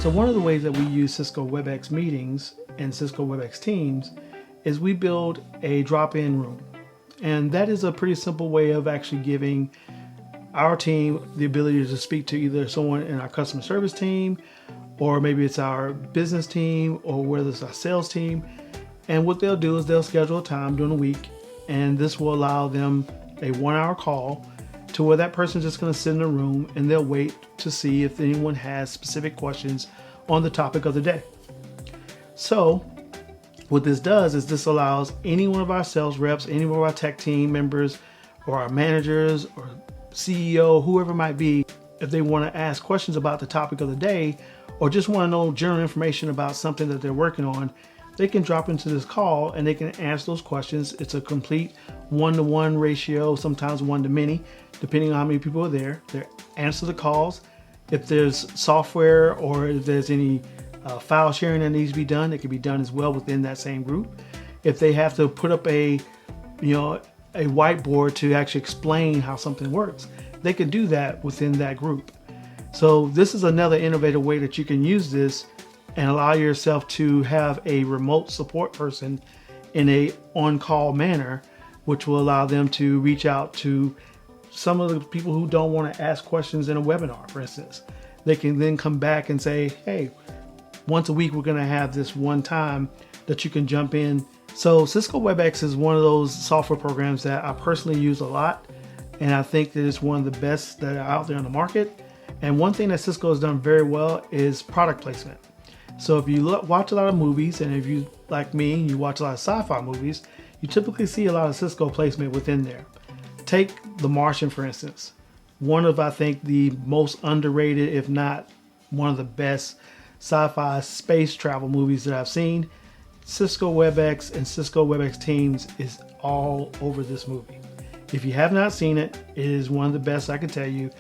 So one of the ways that we use Cisco Webex meetings and Cisco Webex Teams is we build a drop-in room. And that is a pretty simple way of actually giving our team the ability to speak to either someone in our customer service team, or maybe it's our business team, or whether it's our sales team. And what they'll do is they'll schedule a time during the week, and this will allow them a 1-hour call to where that person's just going to sit in a room and they'll wait to see if anyone has specific questions on the topic of the day. So what this does is this allows any one of our sales reps, any of our tech team members, or our managers or CEO, whoever it might be, if they want to ask questions about the topic of the day or just want to know general information about something that they're working on, they can drop into this call and they can answer those questions. It's a complete 1-to-1 ratio, sometimes 1-to-many, depending on how many people are there. They answer the calls. If there's software or if there's any file sharing that needs to be done, it can be done as well within that same group. If they have to put up a whiteboard to actually explain how something works, they can do that within that group. So this is another innovative way that you can use this and allow yourself to have a remote support person in a on-call manner, which will allow them to reach out to some of the people who don't want to ask questions in a webinar, for instance. They can then come back and say, hey, once a week we're going to have this one time that you can jump in. So Cisco Webex is one of those software programs that I personally use a lot, and I think that it's one of the best that are out there on the market. And one thing that Cisco has done very well is product placement. So if you watch a lot of movies, and if you, like me, you watch a lot of sci-fi movies, you typically see a lot of Cisco placement within there. Take The Martian, for instance. One of, I think, the most underrated, if not one of the best sci-fi space travel movies that I've seen. Cisco Webex and Cisco Webex Teams is all over this movie. If you have not seen it, it is one of the best I can tell you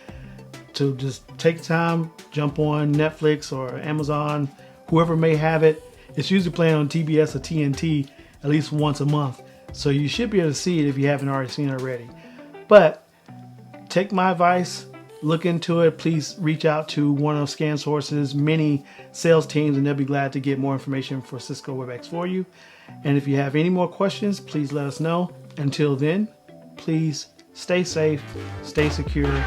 to just take time, jump on Netflix or Amazon, whoever may have it. It's usually playing on TBS or TNT at least once a month. So you should be able to see it if you haven't already seen it already. But take my advice, look into it. Please reach out to one of ScanSource's many sales teams and they'll be glad to get more information for Cisco Webex for you. And if you have any more questions, please let us know. Until then, please stay safe, stay secure.